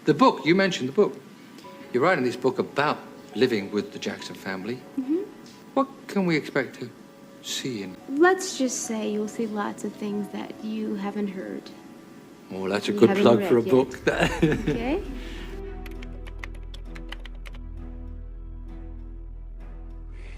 The book, you mentioned the book. You're writing this book about living with the Jackson family. Mm-hmm. What can we expect to see in? Let's just say you'll see lots of things that you haven't heard. Oh, that's a good plug for a book. Okay.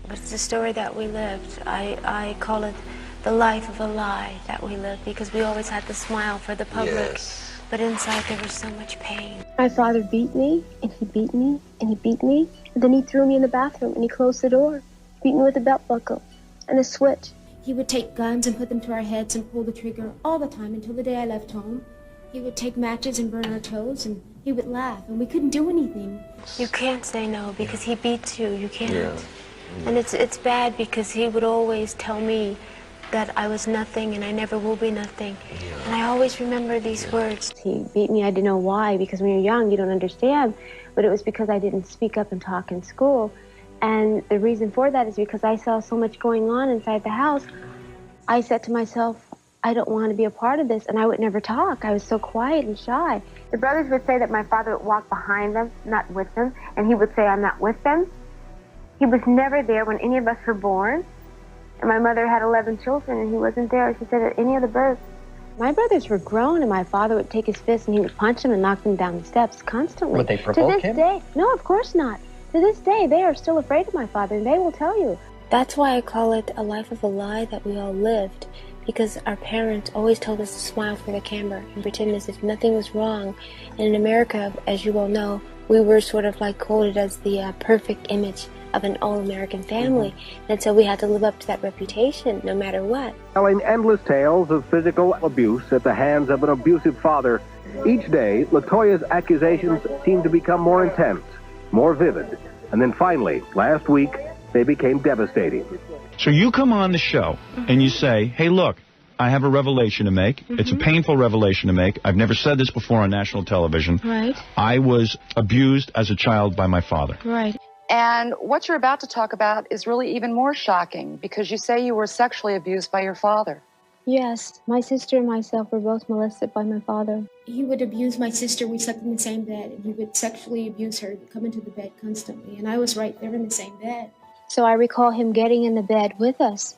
But it's a story that we lived. I call it the life of a lie that we lived, because we always had to smile for the public. Yes. But inside there was so much pain. My father beat me, and he beat me, and he beat me, and then he threw me in the bathroom, and he closed the door. Beat me with a belt buckle and a switch. He would take guns and put them to our heads and pull the trigger all the time until the day I left home. He would take matches and burn our toes, and he would laugh, and we couldn't do anything. You can't say no because he beats you. You can't. Yeah. And it's bad because he would always tell me that I was nothing and I never will be nothing. Yeah. And I always remember these words. He beat me. I didn't know why, because when you're young, you don't understand. But it was because I didn't speak up and talk in school. And the reason for that is because I saw so much going on inside the house. I said to myself, I don't want to be a part of this, and I would never talk. I was so quiet and shy. The brothers would say that my father would walk behind them, not with them, and he would say, I'm not with them. He was never there when any of us were born. And my mother had 11 children, and he wasn't there. She said at any of the births. My brothers were grown, and my father would take his fist and he would punch them and knock them down the steps constantly. Would they provoke him? To this day, no, of course not. To this day, they are still afraid of my father, and they will tell you. That's why I call it a life of a lie that we all lived, because our parents always told us to smile for the camera and pretend as if nothing was wrong. And in America, as you all know, we were sort of like quoted as the perfect image of an all-American family. And so we had to live up to that reputation no matter what. Telling endless tales of physical abuse at the hands of an abusive father. Each day, Latoya's accusations seemed to become more intense, more vivid. And then finally, last week, they became devastating. So you come on the show and you say, hey, look, I have a revelation to make. It's a painful revelation to make. I've never said this before on national television. Right. I was abused as a child by my father. Right. And what you're about to talk about is really even more shocking, because you say you were sexually abused by your father. Yes, my sister and myself were both molested by my father. He would abuse my sister. We slept in the same bed, and he would sexually abuse her. He'd come into the bed constantly, and I was right there in the same bed. So I recall him getting in the bed with us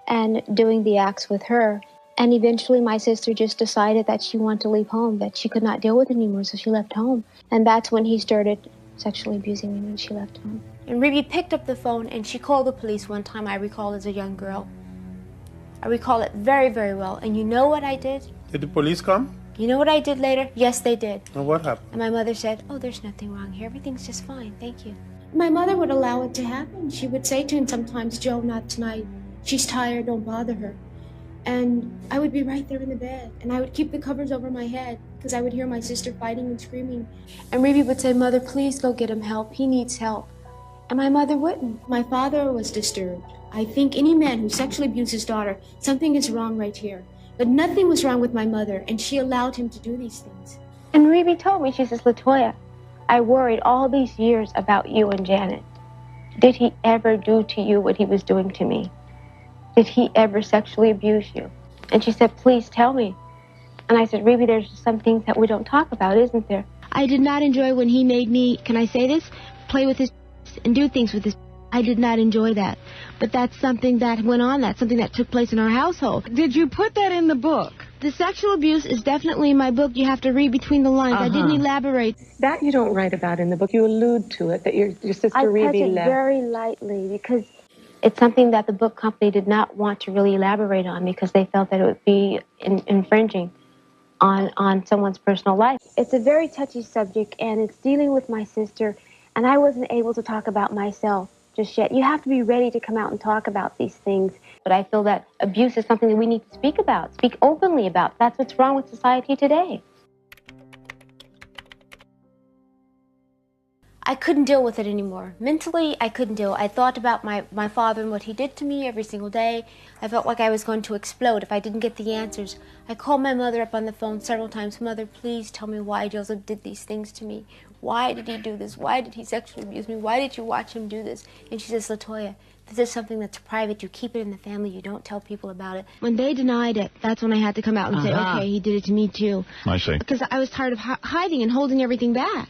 and doing the acts with her. And eventually my sister just decided that she wanted to leave home, that she could not deal with it anymore, so she left home. And that's when he started sexually abusing me when she left home. And Ruby picked up the phone and she called the police one time, I recall, as a young girl. I recall it very, very well. And you know what I did? Did the police come? You know what I did later? Yes, they did. And what happened? And my mother said, oh, there's nothing wrong here. Everything's just fine. Thank you. My mother would allow it to happen. She would say to him sometimes, Joe, not tonight. She's tired, don't bother her. And I would be right there in the bed, and I would keep the covers over my head because I would hear my sister fighting and screaming. And Ruby would say, Mother, please go get him help. He needs help. And my mother wouldn't. My father was disturbed. I think any man who sexually abused his daughter, something is wrong right here. But nothing was wrong with my mother, and she allowed him to do these things. And Ruby told me, she says, Latoya, I worried all these years about you and Janet. Did he ever do to you what he was doing to me? Did he ever sexually abuse you? And she said, please tell me. And I said, Ruby, there's some things that we don't talk about, isn't there? I did not enjoy when he made me, can I say this, play with his and do things with his. I did not enjoy that. But that's something that went on. That's something that took place in our household. Did you put that in the book? The sexual abuse is definitely in my book. You have to read between the lines. I didn't elaborate. That you don't write about in the book. You allude to it, that your sister Ruby left. I touch it very lightly because it's something that the book company did not want to really elaborate on because they felt that it would be infringing on someone's personal life. It's a very touchy subject, and it's dealing with my sister, and I wasn't able to talk about myself just yet. You have to be ready to come out and talk about these things. But I feel that abuse is something that we need to speak about, speak openly about. That's what's wrong with society today. I couldn't deal with it anymore. Mentally, I couldn't deal. I thought about my father and what he did to me every single day. I felt like I was going to explode if I didn't get the answers. I called my mother up on the phone several times. Mother, please tell me why Joseph did these things to me. Why did he do this? Why did he sexually abuse me? Why did you watch him do this? And she says, Latoya, this is something that's private. You keep it in the family. You don't tell people about it. When they denied it, that's when I had to come out and say, okay, he did it to me too. I see. Because I was tired of hiding and holding everything back.